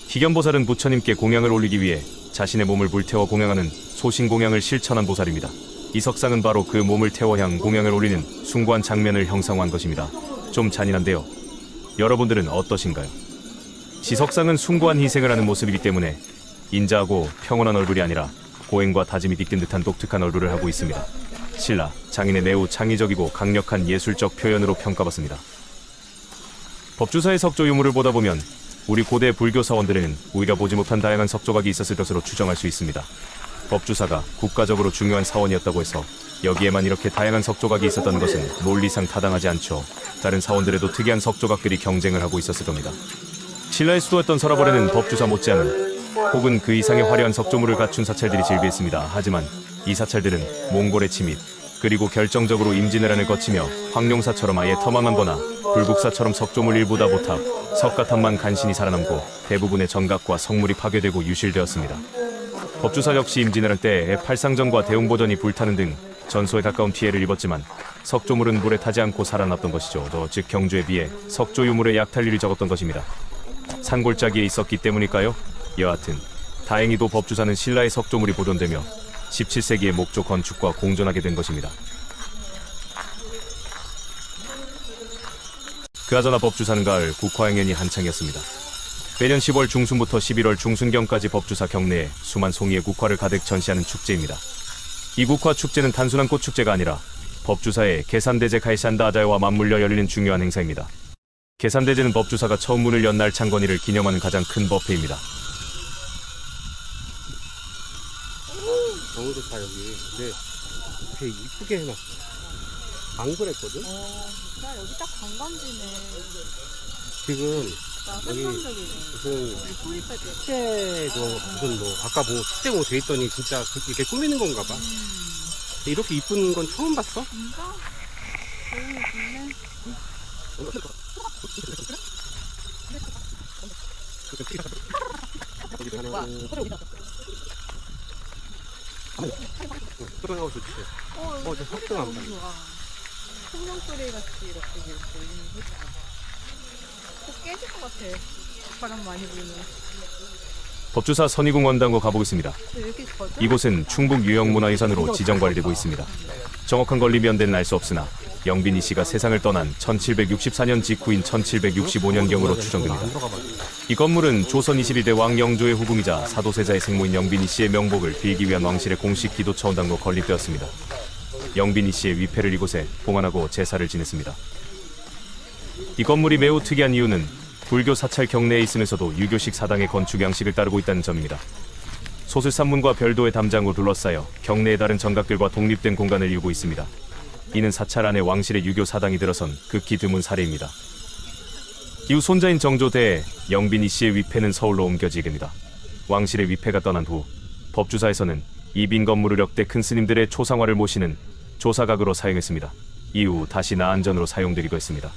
희견보살은 부처님께 공양을 올리기 위해 자신의 몸을 불태워 공양하는 소신공양을 실천한 보살입니다. 이 석상은 바로 그 몸을 태워 향 공양을 올리는 숭고한 장면을 형상화한 것입니다. 좀 잔인한데요. 여러분들은 어떠신가요? 지석상은 숭고한 희생을 하는 모습이기 때문에 인자하고 평온한 얼굴이 아니라 고행과 다짐이 깃든 듯한 독특한 얼굴을 하고 있습니다. 신라, 장인의 매우 창의적이고 강력한 예술적 표현으로 평가받습니다. 법주사의 석조 유물을 보다 보면 우리 고대 불교 사원들에는 우리가 보지 못한 다양한 석조각이 있었을 것으로 추정할 수 있습니다. 법주사가 국가적으로 중요한 사원이었다고 해서 여기에만 이렇게 다양한 석조각이 있었다는 것은 논리상 타당하지 않죠. 다른 사원들에도 특이한 석조각들이 경쟁을 하고 있었을 겁니다. 신라의 수도였던 설화벌에는 법주사 못지않은 혹은 그 이상의 화려한 석조물을 갖춘 사찰들이 즐비했습니다. 하지만 이 사찰들은 몽골의 침입, 그리고 결정적으로 임진왜란을 거치며 황룡사처럼 아예 터만한 거나 불국사처럼 석조물 일부다 보탑, 석가탑만 간신히 살아남고 대부분의 정각과 성물이 파괴되고 유실되었습니다. 법주사 역시 임진왜란 때 팔상전과 대웅보전이 불타는 등 전소에 가까운 피해를 입었지만 석조물은 물에 타지 않고 살아남았던 것이죠. 즉 경주에 비해 석조 유물의 약탈률이 적었던 것입니다. 산골짜기에 있었기 때문일까요? 여하튼 다행히도 법주사는 신라의 석조물이 보존되며 17세기의 목조 건축과 공존하게 된 것입니다. 그나저나 법주사는 가을 국화행연이 한창이었습니다. 매년 10월 중순부터 11월 중순경까지 법주사 경내에 수만 송이의 국화를 가득 전시하는 축제입니다. 이 국화 축제는 단순한 꽃축제가 아니라 법주사의 계산대제 카이산다자와 맞물려 열리는 중요한 행사입니다. 계산대제는 법주사가 처음 문을 연 날 창건일을 기념하는 가장 큰 법회입니다. 너무 좋다 여기. 근데 되게 이쁘게 해놨어. 안 그랬거든? 진짜 여기 딱 관광지네. 지금 나 여기 환상적이네. 무슨 소리까지. 축제도 무슨 뭐 아까 뭐 축제 뭐 돼 있더니 진짜 이렇게 꾸미는 건가 봐. 이렇게 이쁜 건 처음 봤어? 진짜? 너무 예쁘네. 소리하고 좋지. 저 석등 안 봐. 좋아. 풍경소리 같이 이렇게 보이는 거 좋다. 꼭 깨질 것 같아. 바람 많이 불면. 법주사 선의궁 원당으로 가보겠습니다. 왜 이렇게 젖어? 이곳은 충북 유형문화유산으로 지정관리되고 있습니다. 정확한 건립연대는 알 수 없으나 영빈이 씨가 세상을 떠난 1764년 직후인 1765년경으로 추정됩니다. 이 건물은 조선 21대 왕 영조의 후궁이자 사도세자의 생모인 영빈이 씨의 명복을 빌기 위한 왕실의 공식 기도처 원당으로 건립되었습니다. 영빈이 씨의 위패를 이곳에 봉안하고 제사를 지냈습니다. 이 건물이 매우 특이한 이유는 불교 사찰 경내에 있으면서도 유교식 사당의 건축 양식을 따르고 있다는 점입니다. 소슬산문과 별도의 담장으로 둘러싸여 경내의 다른 정각들과 독립된 공간을 이루고 있습니다. 이는 사찰 안에 왕실의 유교 사당이 들어선 극히 드문 사례입니다. 이후 손자인 정조대에 영빈이 씨의 위패는 서울로 옮겨지게 됩니다. 왕실의 위패가 떠난 후 법주사에서는 이 빈 건물을 역대 큰 스님들의 초상화를 모시는 조사각으로 사용했습니다. 이후 다시 나안전으로 사용되기도 했습니다.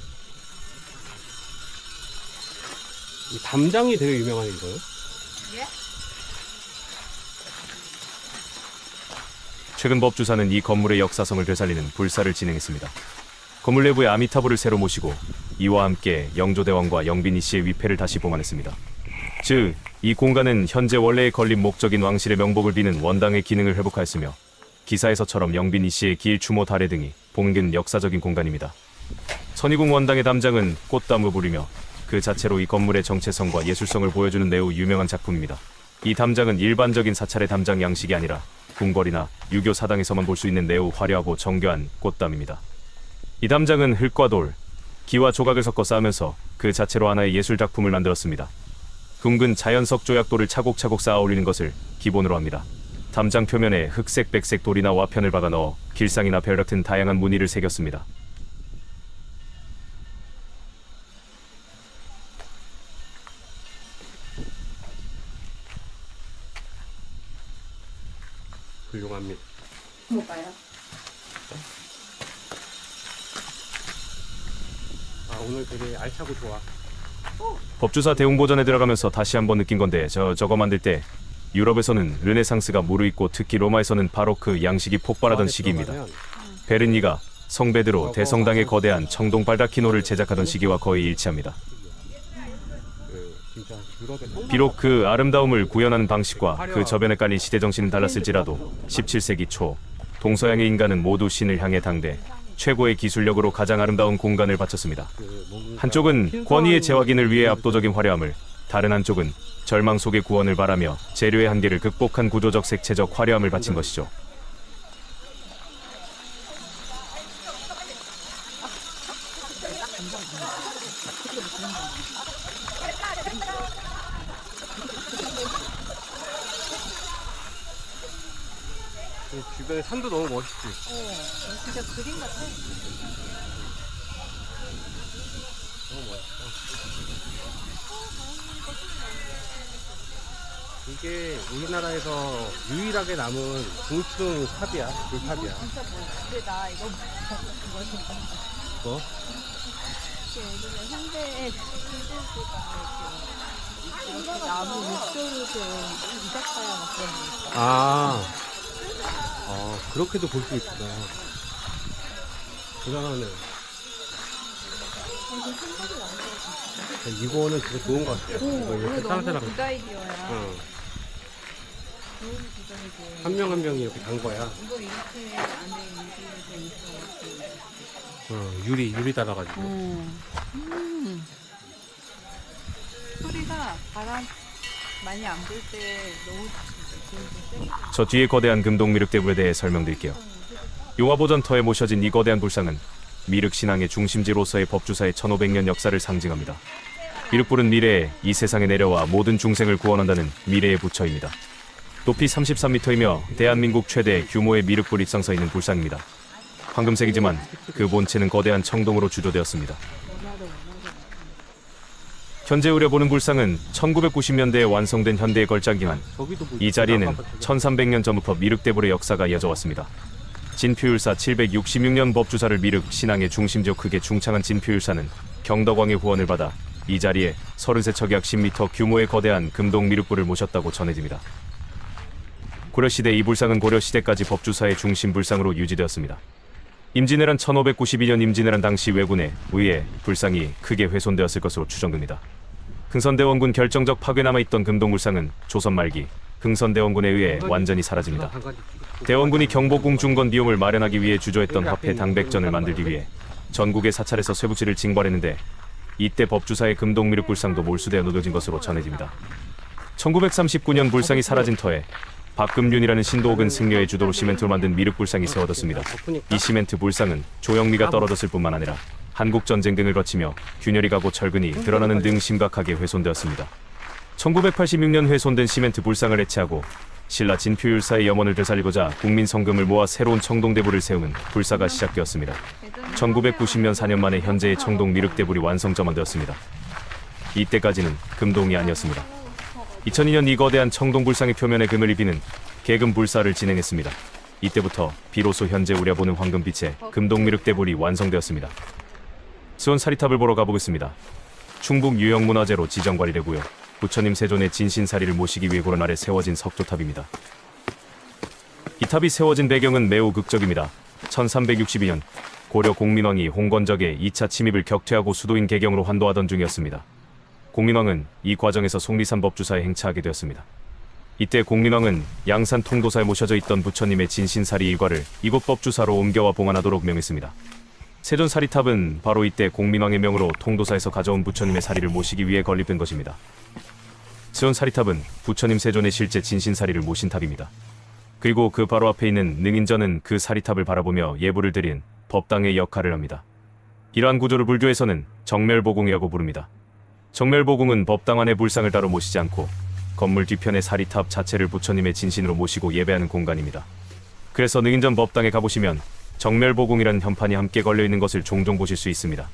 이 담장이 되게 유명한 이거요? 예? 최근 법주사는 이 건물의 역사성을 되살리는 불사를 진행했습니다. 건물 내부에 아미타불을 새로 모시고 이와 함께 영조대왕과 영빈이 씨의 위패를 다시 봉안했습니다. 즉, 이 공간은 현재 원래의 건립 목적인 왕실의 명복을 비는 원당의 기능을 회복하였으며 기사에서처럼 영빈이 씨의 길, 추모, 다래 등이 봉근 역사적인 공간입니다. 선의궁 원당의 담장은 꽃담을 부리며 그 자체로 이 건물의 정체성과 예술성을 보여주는 매우 유명한 작품입니다. 이 담장은 일반적인 사찰의 담장 양식이 아니라 궁궐이나 유교 사당에서만 볼 수 있는 매우 화려하고 정교한 꽃담입니다. 이 담장은 흙과 돌, 기와 조각을 섞어 쌓으면서 그 자체로 하나의 예술 작품을 만들었습니다. 둥근 자연석 조약돌을 차곡차곡 쌓아 올리는 것을 기본으로 합니다. 담장 표면에 흑색, 백색 돌이나 와편을 박아 넣어 길상이나 별 같은 다양한 무늬를 새겼습니다. 훌륭합니다. 뭐가요? 아, 오늘 되게 알차고 좋아. 법주사 대웅보전에 들어가면서 다시 한번 느낀 건데 저거 만들 때 유럽에서는 르네상스가 무르익고 특히 로마에서는 바로크 양식이 폭발하던 시기입니다. 베르니가 성베드로 대성당의 거대한 청동 발다키노를 제작하던 시기와 거의 일치합니다. 진짜 유럽의 성... 비록 그 아름다움을 구현하는 방식과 그 저변에 깔린 시대 정신은 달랐을지라도 17세기 초 동서양의 인간은 모두 신을 향해 당대 최고의 기술력으로 가장 아름다운 공간을 바쳤습니다. 한쪽은 권위의 재확인을 위해 압도적인 화려함을, 다른 한쪽은 절망 속의 구원을 바라며 재료의 한계를 극복한 구조적 색채적 화려함을 바친 것이죠. 주변에 산도 너무 멋있지. 진짜 그림 같아. 너무 멋있어. 이게 우리나라에서 유일하게 남은 중층 탑이야. 불탑이야. 진짜 근데 나 이거 뭐? 예전에 현대에 이렇게 나무 육조로 된 이자카야 막 그런 거 있어. 그렇게도 볼 수 있구나. 대단하네. 이거는 진짜 좋은 것 같아요. 이거 이렇게 너무 사람들랑 굿 아이디어야. 좋은 굿 아이디어. 한 명 한 명이 이렇게 간 거야. 이거 이렇게 안에 유리로 돼 있어. 유리 달아가지고. 소리가 바람 많이 안 불 때 너무 좋은데. 저 뒤에 거대한 금동 미륵대불에 대해 설명드릴게요. 용화보전터에 모셔진 이 거대한 불상은 미륵 신앙의 중심지로서의 법주사의 1500년 역사를 상징합니다. 미륵불은 미래에 이 세상에 내려와 모든 중생을 구원한다는 미래의 부처입니다. 높이 33m이며 대한민국 최대 규모의 미륵불 입상서 있는 불상입니다. 황금색이지만 그 본체는 거대한 청동으로 주조되었습니다. 현재 우려보는 불상은 1990년대에 완성된 현대의 걸작이지만 이 자리에는 1300년 전부터 미륵대불의 역사가 이어져 왔습니다. 진표율사 766년 법주사를 미륵 신앙의 중심지로 크게 중창한 진표율사는 경덕왕의 후원을 받아 이 자리에 33척 약 10m 규모의 거대한 금동 미륵불을 모셨다고 전해집니다. 고려시대 이 불상은 고려시대까지 법주사의 중심 불상으로 유지되었습니다. 임진왜란 1592년 임진왜란 당시 왜군에 의해 불상이 크게 훼손되었을 것으로 추정됩니다. 흥선대원군 결정적 파괴 남아있던 금동불상은 조선 말기 흥선대원군에 의해 완전히 사라집니다. 대원군이 경복궁 중건 비용을 마련하기 위해 주조했던 화폐 당백전을 만들기 위해 전국의 사찰에서 쇠붙이를 징발했는데 이때 법주사의 금동미륵불상도 몰수되어 놓여진 것으로 전해집니다. 1939년 불상이 사라진 터에 박금륜이라는 신도옥은 승려의 주도로 시멘트로 만든 미륵불상이 세워졌습니다. 이 시멘트 불상은 조형미가 떨어졌을 뿐만 아니라 한국전쟁 등을 거치며 균열이 가고 철근이 드러나는 등 심각하게 훼손되었습니다. 1986년 훼손된 시멘트 불상을 해체하고 신라 진표율사의 염원을 되살리고자 국민 성금을 모아 새로운 청동대불을 세우는 불사가 시작되었습니다. 1990년 4년 만에 현재의 청동 미륵대불이 완성점만 되었습니다. 이때까지는 금동이 아니었습니다. 2002년 이 거대한 청동불상의 표면에 금을 입히는 개금불사를 진행했습니다. 이때부터 비로소 현재 우려보는 황금빛의 금동미륵대불이 완성되었습니다. 수원 사리탑을 보러 가보겠습니다. 충북 유형문화재로 지정관리되고요. 부처님 세존의 진신사리를 모시기 위해 고려 아래 세워진 석조탑입니다. 이 탑이 세워진 배경은 매우 극적입니다. 1362년 고려 공민왕이 홍건적의 2차 침입을 격퇴하고 수도인 개경으로 환도하던 중이었습니다. 공민왕은 이 과정에서 속리산 법주사에 행차하게 되었습니다. 이때 공민왕은 양산 통도사에 모셔져 있던 부처님의 진신사리 일과를 이곳 법주사로 옮겨와 봉안하도록 명했습니다. 세존사리탑은 바로 이때 공민왕의 명으로 통도사에서 가져온 부처님의 사리를 모시기 위해 건립된 것입니다. 세존사리탑은 부처님 세존의 실제 진신사리를 모신 탑입니다. 그리고 그 바로 앞에 있는 능인전은 그 사리탑을 바라보며 예불을 드린 법당의 역할을 합니다. 이러한 구조를 불교에서는 정멸보궁이라고 부릅니다. 정멸보궁은 법당 안에 불상을 따로 모시지 않고 건물 뒤편의 사리탑 자체를 부처님의 진신으로 모시고 예배하는 공간입니다. 그래서 능인전 법당에 가보시면 정멸보궁이라는 현판이 함께 걸려있는 것을 종종 보실 수 있습니다.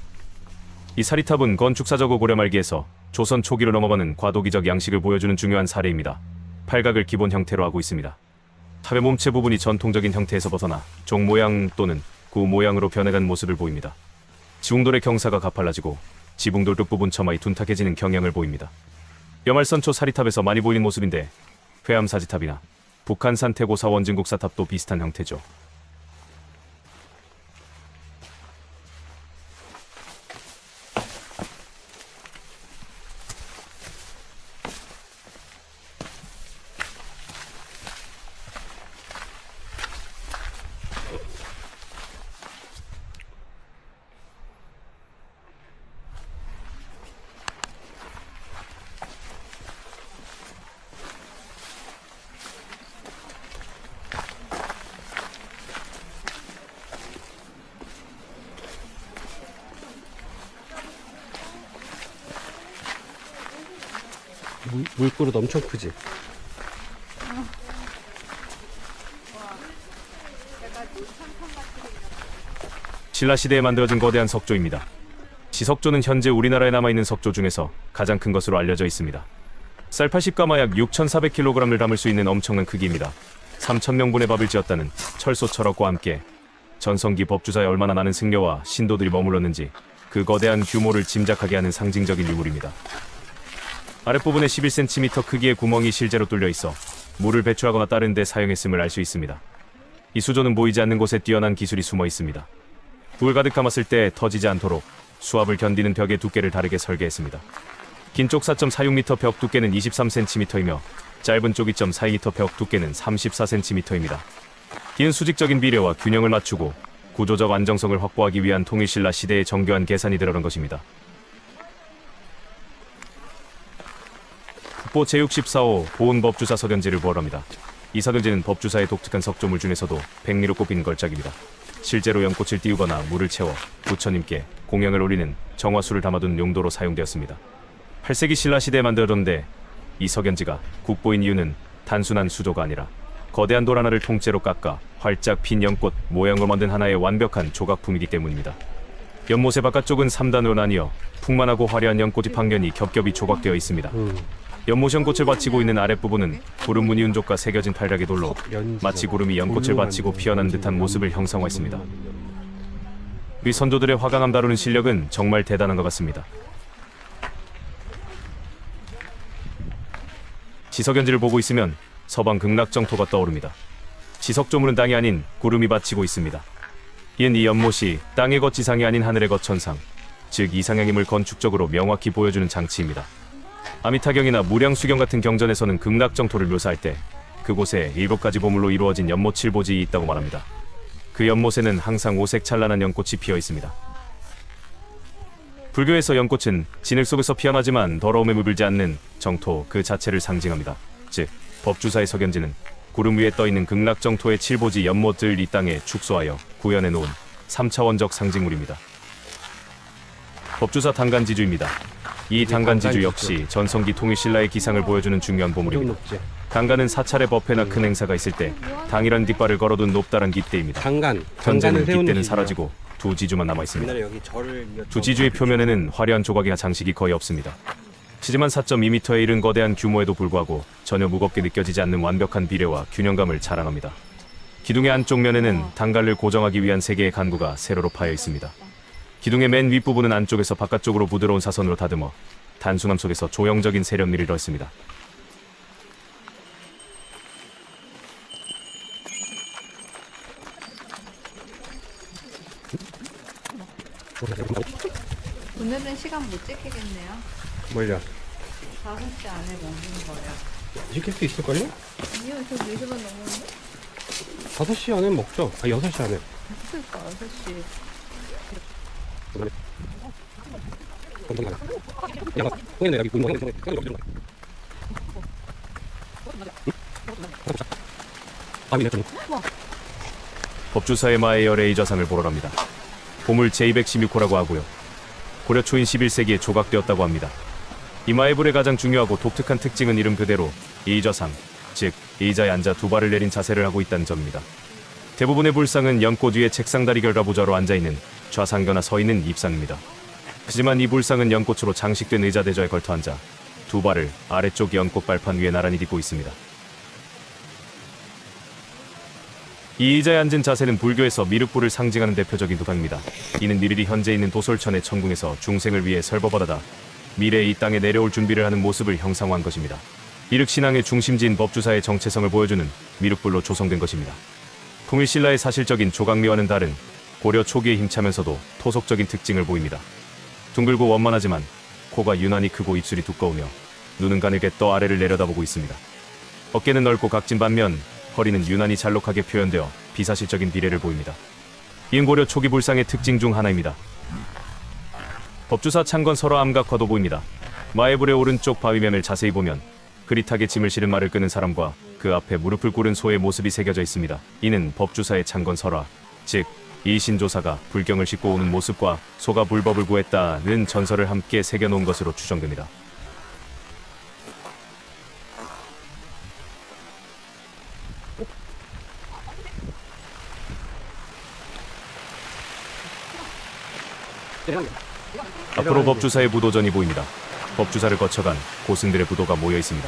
이 사리탑은 건축사적으로 고려 말기에서 조선 초기로 넘어가는 과도기적 양식을 보여주는 중요한 사례입니다. 팔각을 기본 형태로 하고 있습니다. 탑의 몸체 부분이 전통적인 형태에서 벗어나 종 모양 또는 구 모양으로 변해간 모습을 보입니다. 지붕돌의 경사가 가팔라지고 지붕돌 끝부분 처마이 둔탁해지는 경향을 보입니다. 여말선초 사리탑에서 많이 보이는 모습인데 회암사지탑이나 북한산 태고사 원진국사탑도 비슷한 형태죠. 물그릇 엄청 크지? 신라시대에 만들어진 거대한 석조입니다. 지석조는 현재 우리나라에 남아있는 석조 중에서 가장 큰 것으로 알려져 있습니다. 쌀 80가마 약 6,400kg을 담을 수 있는 엄청난 크기입니다. 3,000명분의 밥을 지었다는 철소 철학과 함께 전성기 법주사에 얼마나 많은 승려와 신도들이 머물렀는지 그 거대한 규모를 짐작하게 하는 상징적인 유물입니다. 아랫부분에 11cm 크기의 구멍이 실제로 뚫려 있어 물을 배출하거나 다른 데 사용했음을 알 수 있습니다. 이 수조는 보이지 않는 곳에 뛰어난 기술이 숨어 있습니다. 불 가득 감았을 때 터지지 않도록 수압을 견디는 벽의 두께를 다르게 설계했습니다. 긴 쪽 4.46m 벽 두께는 23cm이며 짧은 쪽 2.42m 벽 두께는 34cm입니다. 긴 수직적인 비례와 균형을 맞추고 구조적 안정성을 확보하기 위한 통일신라 시대의 정교한 계산이 들어간 것입니다. 국보 제64호 보은법주사 석연지를 보아합니다. 이 석연지는 법주사의 독특한 석조물 중에서도 백미로 꼽히는 걸작입니다. 실제로 연꽃을 띄우거나 물을 채워 부처님께 공양을 올리는 정화수를 담아둔 용도로 사용되었습니다. 8세기 신라시대에 만들어졌는데 이 석연지가 국보인 이유는 단순한 수조가 아니라 거대한 돌 하나를 통째로 깎아 활짝 핀 연꽃 모양으로 만든 하나의 완벽한 조각품이기 때문입니다. 연못의 바깥쪽은 3단으로 나뉘어 풍만하고 화려한 연꽃이 방견이 겹겹이 조각되어 있습니다. 연못 연꽃을 받치고 있는 아랫부분은 구름 무늬 운족과 새겨진 팔각의 돌로 마치 구름이 연꽃을 받치고 피어난 듯한 모습을 형상화했습니다. 우리 선조들의 화강암 다루는 실력은 정말 대단한 것 같습니다. 지석연지를 보고 있으면 서방 극락정토가 떠오릅니다. 지석조물은 땅이 아닌 구름이 받치고 있습니다. 이은 이 연못이 땅의 것 지상이 아닌 하늘의 것 천상, 즉 이상향임을 건축적으로 명확히 보여주는 장치입니다. 아미타경이나 무량수경 같은 경전에서는 극락정토를 묘사할 때 그곳에 7가지 보물로 이루어진 연못 7보지이 있다고 말합니다. 그 연못에는 항상 오색 찬란한 연꽃이 피어 있습니다. 불교에서 연꽃은 진흙 속에서 피어나지만 더러움에 물들지 않는 정토 그 자체를 상징합니다. 즉 법주사의 석연지는 구름 위에 떠있는 극락정토의 7보지 연못을 이 땅에 축소하여 구현해 놓은 3차원적 상징물입니다. 법주사 단간지주입니다. 이 단간지주 역시 전성기 통일신라의 기상을 보여주는 중요한 보물입니다. 단간은 사찰의 법회나 큰 행사가 있을 때 당이란 깃발을 걸어둔 높다란 깃대입니다. 현재는 깃대는 사라지고 두 지주만 남아있습니다. 두 지주의 표면에는 화려한 조각이나 장식이 거의 없습니다. 하지만 4.2m에 이른 거대한 규모에도 불구하고 전혀 무겁게 느껴지지 않는 완벽한 비례와 균형감을 자랑합니다. 기둥의 안쪽 면에는 단간을 고정하기 위한 3개의 간구가 세로로 파여 있습니다. 기둥의 맨 윗부분은 안쪽에서 바깥쪽으로 부드러운 사선으로 다듬어 단순함 속에서 조형적인 세련미를 넣었습니다. 오늘은 시간 못 지키겠네요. 뭘요? 5시 안에 먹는 거예요. 지킬 수 있을걸요? 아니요, 저 4시간 넘었는데? 5시 안에 먹죠. 6시 안에. 그러니까 6시. 법주사의 마에어 레이저상을 보러 갑니다. 보물 제216호라고 하고요. 고려 초인 11세기에 조각되었다고 합니다. 이 마에불의 가장 중요하고 독특한 특징은 이름 그대로 레이저상, 즉 의자에 앉아 두 발을 내린 자세를 하고 있다는 점입니다. 대부분의 불상은 연꽃 위에 책상다리 결과부자로 앉아있는 좌상겨나 서있는 입상입니다. 하지만 이 불상은 연꽃으로 장식된 의자 대저에 걸터앉아 두 발을 아래쪽 연꽃 발판 위에 나란히 딛고 있습니다. 이 의자에 앉은 자세는 불교에서 미륵불을 상징하는 대표적인 도강입니다. 이는 미륵이 현재 있는 도솔천의 천궁에서 중생을 위해 설법받아다 미래의 이 땅에 내려올 준비를 하는 모습을 형상화한 것입니다. 미륵신앙의 중심지인 법주사의 정체성을 보여주는 미륵불로 조성된 것입니다. 통일신라의 사실적인 조각미와는 다른 고려 초기에 힘차면서도 토속적인 특징을 보입니다. 둥글고 원만하지만 코가 유난히 크고 입술이 두꺼우며 눈은 가늘게 떠 아래를 내려다보고 있습니다. 어깨는 넓고 각진 반면 허리는 유난히 잘록하게 표현되어 비사실적인 비례를 보입니다. 이은 고려 초기 불상의 특징 중 하나입니다. 법주사 창건 설화 암각화도 보입니다. 마에불의 오른쪽 바위면을 자세히 보면 그릿하게 짐을 실은 말을 끄는 사람과 그 앞에 무릎을 꿇은 소의 모습이 새겨져 있습니다. 이는 법주사의 창건 설화, 즉 이신조사가 불경을 싣고 오는 모습과 소가 불법을 구했다는 전설을 함께 새겨놓은 것으로 추정됩니다. 앞으로 법주사의 부도전이 보입니다. 법주사를 거쳐간 고승들의 부도가 모여 있습니다.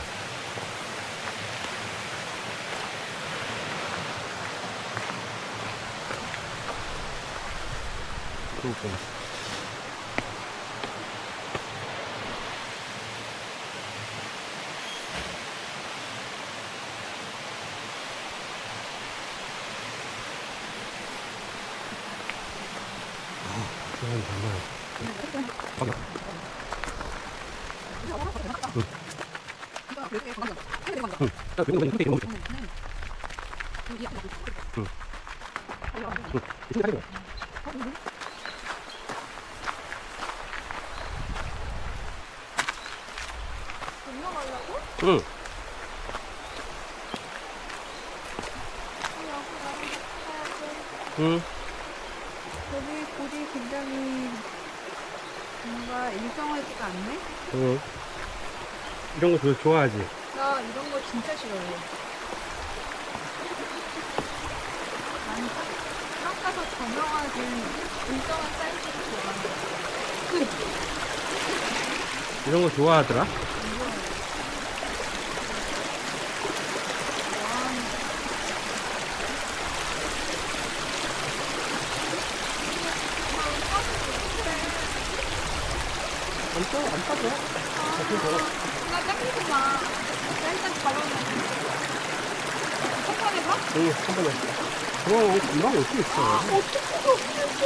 응. 응. 여기 골이 굉장히 뭔가 일정하지가 않네? 응. 이런 거 좋아하지? 나 이런 거 진짜 싫어해. 나는 깎아서 정형화된 일정한 사이즈를 좋아하는 이런 거 좋아하더라? 안 빠져. 나 깎이지 마. 나 일단 잡아놔. 한 번에 봐? 응, 한 번에. 그럼 금방 올 수 있어. 어떻게 없어.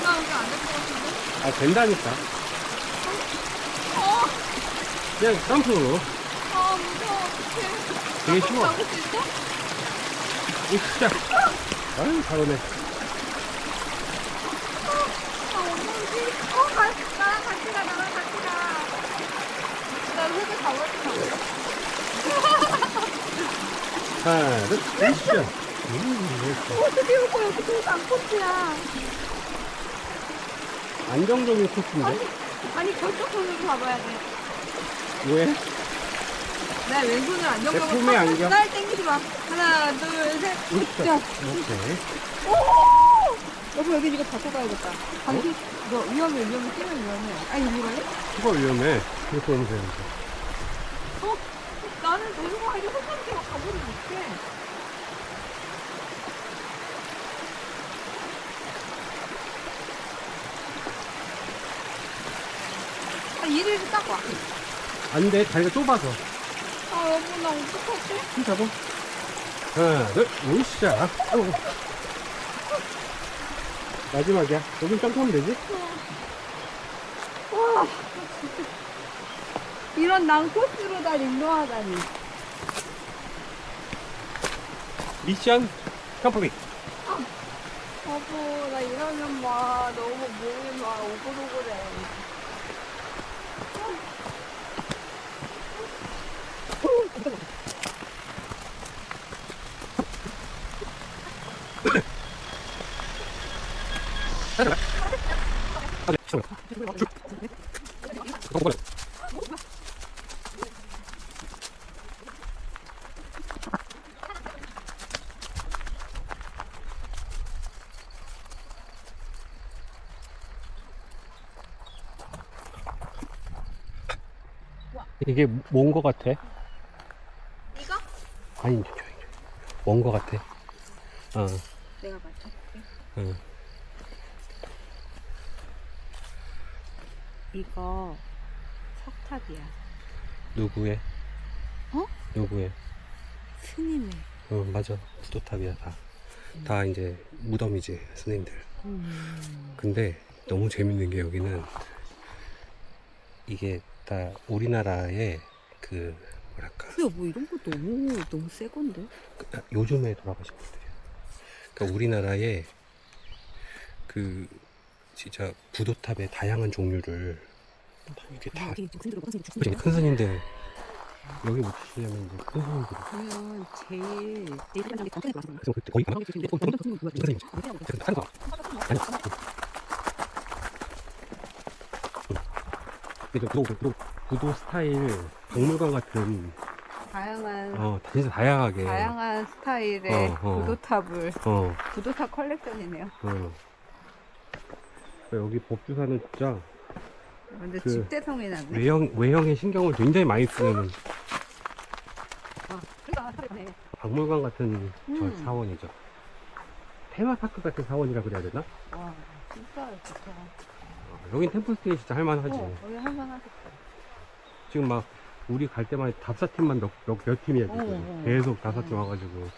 나 여기 안 될 것 같은데? 아, 된다니까. 그냥 점프로. 아, 무서워. 어떡해. 되게 나 쉬워. 잡을 수 있어? 오, 진짜. 아유, 잘하네. 나랑 같이 가, 나랑 같이 가. 나 회사 가볼게. 하나, 둘, 셋. 어떻게 오빠 여기 또 안코트야. 안정적인 코스인데? 아니, 저쪽 손으로 가봐야 돼. 왜? 나 왼손을 안정적으로 내 품에 안겨. 날 땡기지 마. 하나, 둘, 셋. 으쌰. 자. 오케이. 오! 여보, 여기 이거 잡고 가야겠다. 당신, 너 위험해, 뛰면 위험해. 아니, 이거 해? 그거 위험해. 그렇게 오면 되는데. 나는 너희가 아니 혼자서 가보지 못해. 아, 이리를 딱 와. 안 돼. 다리가 좁아서. 아, 여보, 나 어떡하지? 힘 잡아. 하나, 둘, 으쌰. 마지막이야. 여긴 점프하면 되지? 와, 진짜. 이런 난코스로 날 인도하다니. 미션 컴플릿. 여보, 나 이러면 막 너무 몸이 막 오글오글해. 이게 뭔 거 같아? 이거? 아니, 뭔 거 같아? 어, 내가 맞춰볼게. 응. 이거 석탑이야. 누구의? 어? 누구의? 스님의. 맞아. 부도탑이야, 다. 다 이제 무덤이지, 스님들. 근데 너무 재밌는 게 여기는 이게 다 우리나라의 그 뭐랄까 근데 뭐 이런 거 너무 새 건데? 요즘에 돌아가신 분들이야. 그러니까 우리나라의 그 진짜 부도탑의 다양한 종류를 이게 다 그치, 큰 스님들 여기 못 치려면 이제 큰 스님들 그러면 제일 그래서 그때 거의 가나? 스님이지. 하는 거 아니. 근데 부도 스타일 박물관 같은 다양한 진짜 다양하게 다양한 스타일의 구도탑을 어. 구도탑 컬렉션이네요. 여기 법주사는 진짜 근데 그 집대성이 나네. 외형에 신경을 굉장히 많이 쓰는 그러니까 네. 박물관 같은 저 사원이죠. 테마파크 같은 사원이라 그래야 되나? 와 진짜 좋다. 여긴 템플스테이 진짜 할만하지. 거기 할만하겠다. 지금 막 우리 갈 때만 답사팀만 몇 팀이야 지금. 계속 답사팀 와가지고.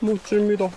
멋집니다.